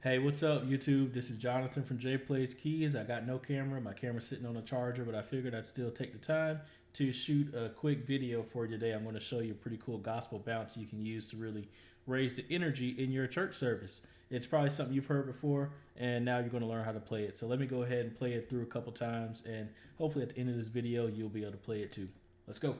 Hey, what's up, YouTube? This is Jonathan from J Plays Keys. I got no camera. My camera's sitting on a charger, but I figured I'd still take the time to shoot a quick video for you today. I'm going to show you a pretty cool gospel bounce you can use to really raise the energy in your church service. It's probably something you've heard before, and now you're going to learn how to play it. So let me go ahead and play it through a couple times, and hopefully at the end of this video, you'll be able to play it too. Let's go.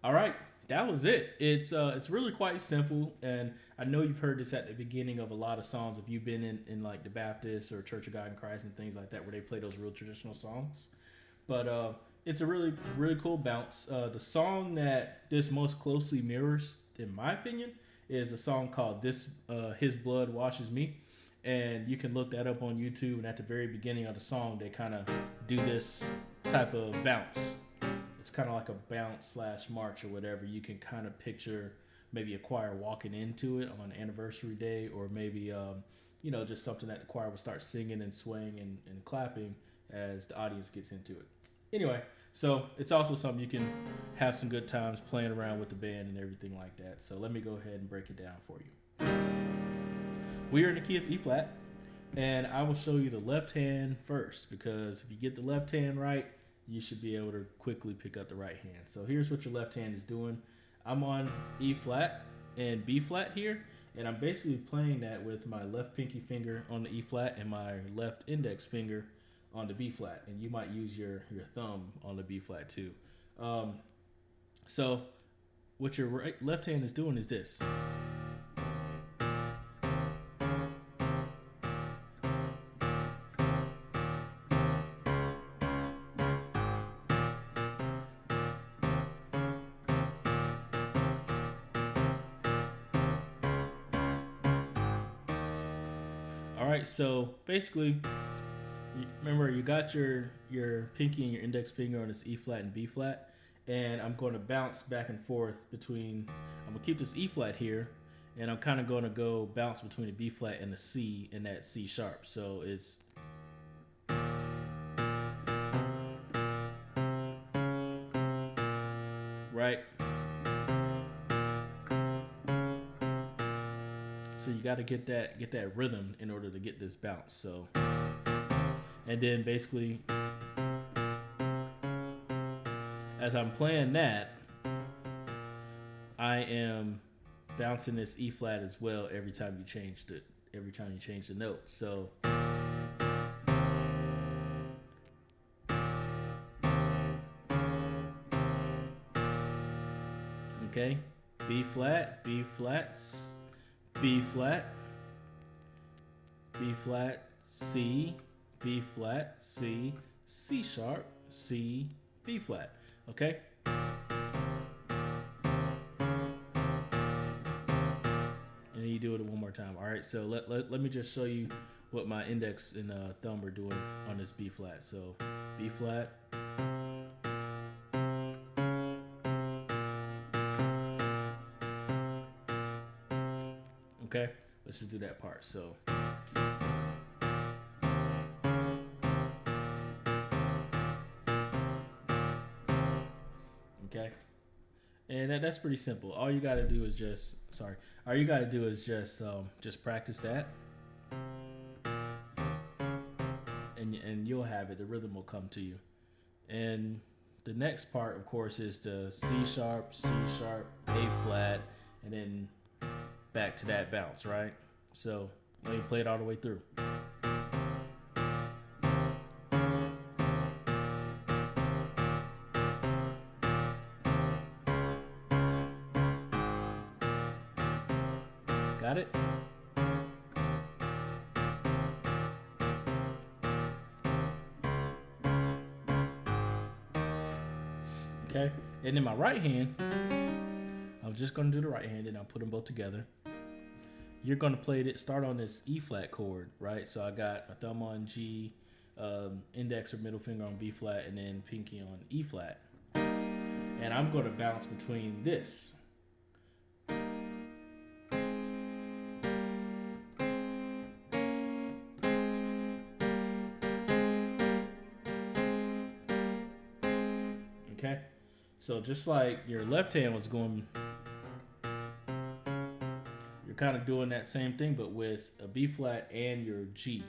All right, that was it. It's really quite simple, and I know you've heard this at the beginning of a lot of songs. If you've been in like the Baptist or Church of God in Christ and things like that, where they play those real traditional songs, but it's a really cool bounce. The song that this most closely mirrors, in my opinion, is a song called "This His Blood Washes Me." And you can look that up on YouTube. And at the very beginning of the song, they kind of do this type of bounce. It's kind of like a bounce slash march or whatever. You can kind of picture maybe a choir walking into it on anniversary day, or maybe just something that the choir would start singing and swaying and clapping as the audience gets into it. Anyway, so it's also something you can have some good times playing around with the band and everything like that. So let me go ahead and break it down for you. We are in the key of E flat, and I will show you the left hand first, because if you get the left hand right, you should be able to quickly pick up the right hand. So here's what your left hand is doing. I'm on E flat and B flat here, and I'm basically playing that with my left pinky finger on the E flat and my left index finger on the B flat, and you might use your thumb on the B flat too. So what your left hand is doing is this. All right, so basically, remember you got your pinky and your index finger on this E flat and B flat, and I'm going to bounce back and forth between. I'm gonna keep this E flat here, and I'm kind of going to go bounce between the B flat and the C and that C sharp. So it's right. So you got to get that rhythm in order to get this bounce. So, and then basically, as I'm playing that, I am bouncing this E flat as well every time you change the note. So okay, B flat, B flat, B flat, B flat, C, B flat, C, C sharp, C, B flat. Okay? And then you do it one more time. All right, so let me just show you what my index and thumb are doing on this B flat. So B flat. Okay, let's just do that part. So okay, and that's pretty simple. All you got to do is just practice that, and you'll have it. The rhythm will come to you. And the next part, of course, is the C sharp, A flat, and then back to that bounce, right? So let me play it all the way through. Got it? Okay, and in my right hand, I'm I'm just going to do the right hand and I'll put them both together. You're going to start on this E flat chord, right? So I got my thumb on G, index or middle finger on B flat, and then pinky on E flat. And I'm going to bounce between this. Okay? So just like your left hand was going, you're kind of doing that same thing, but with a B flat and your G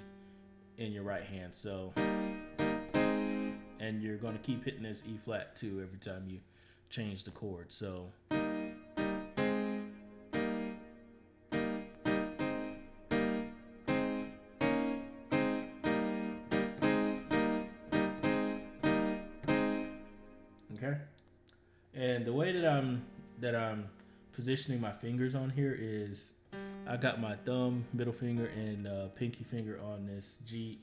in your right hand. So, and you're going to keep hitting this E flat too every time you change the chord. So, okay. And the way that I'm positioning my fingers on here is I got my thumb, middle finger, and pinky finger on this G,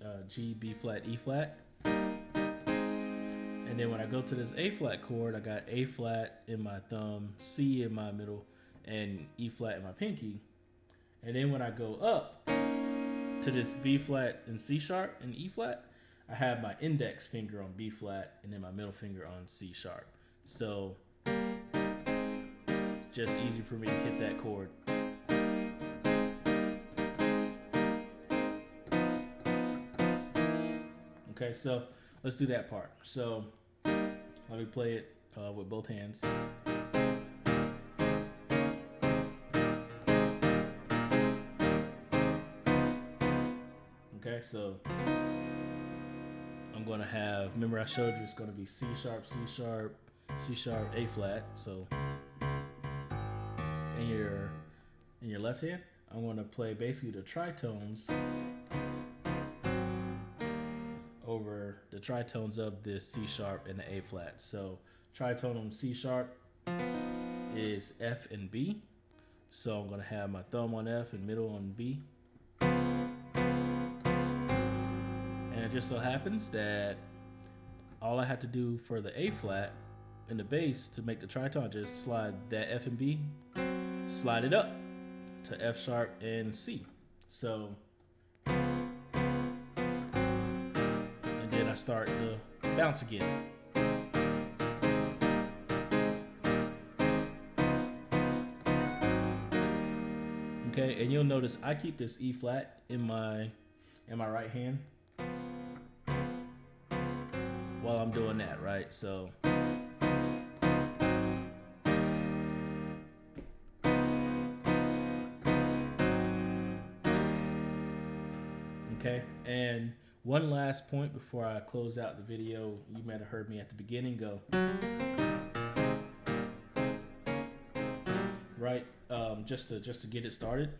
B flat, E flat. And then when I go to this A flat chord, I got A flat in my thumb, C in my middle, and E flat in my pinky. And then when I go up to this B flat and C sharp and E flat, I have my index finger on B flat and then my middle finger on C sharp. So just easy for me to hit that chord. Okay, so let's do that part. So let me play it with both hands. Okay, so I'm gonna have, remember I showed you it's gonna be C sharp, C sharp, C sharp, A flat. So in your left hand, I'm gonna play basically the tritones over the tritones of this C sharp and the A flat. So tritone on C sharp is F and B. So I'm gonna have my thumb on F and middle on B. And it just so happens that all I had to do for the A flat in the bass to make the tritone, just slide that F and B, slide it up to F sharp and C. So, and then I start the bounce again. Okay, and you'll notice I keep this E flat in my right hand while I'm doing that, right? So okay, and one last point before I close out the video. You might have heard me at the beginning go right, just to get it started.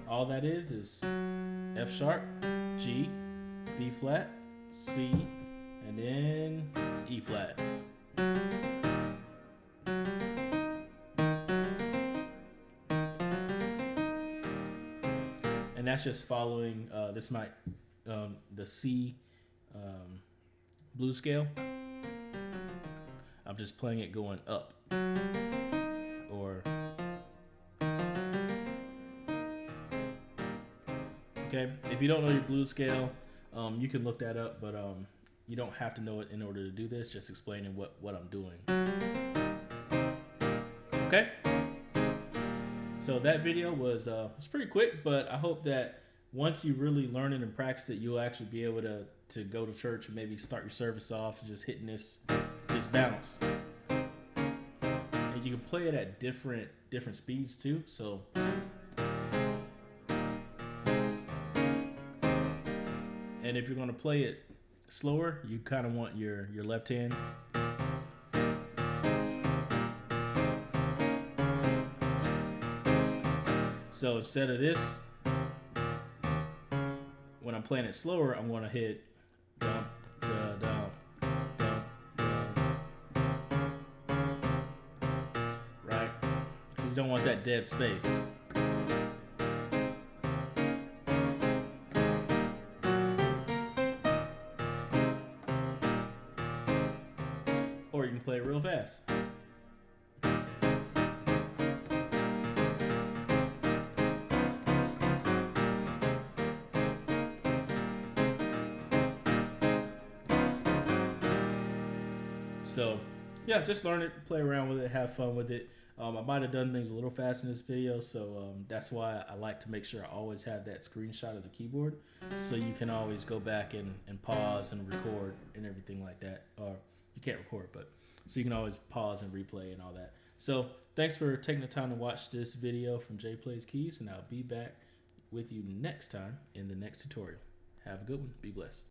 All that is F sharp, G, B flat, C, and then E flat. And that's just following this might the C blues scale. I'm just playing it going up, or okay. If you don't know your blues scale, you can look that up, but you don't have to know it in order to do this. Just explaining what I'm doing. Okay. So that video was pretty quick, but I hope that once you really learn it and practice it, you'll actually be able to go to church and maybe start your service off just hitting this bounce. And you can play it at different speeds too. So and if you're going to play it slower, you kind of want your left hand so instead of this, when I'm playing it slower, I'm going to hit dum, da, dum, dum, dum. Right? Because you don't want that dead space. play it real fast. So, yeah, just learn it, play around with it, have fun with it. I might have done things a little fast in this video, so that's why I like to make sure I always have that screenshot of the keyboard, so you can always go back and pause and record and everything like that. Or you can't record, but so you can always pause and replay and all that. So thanks for taking the time to watch this video from Jay Plays Keys, and I'll be back with you next time in the next tutorial. Have a good one. Be blessed.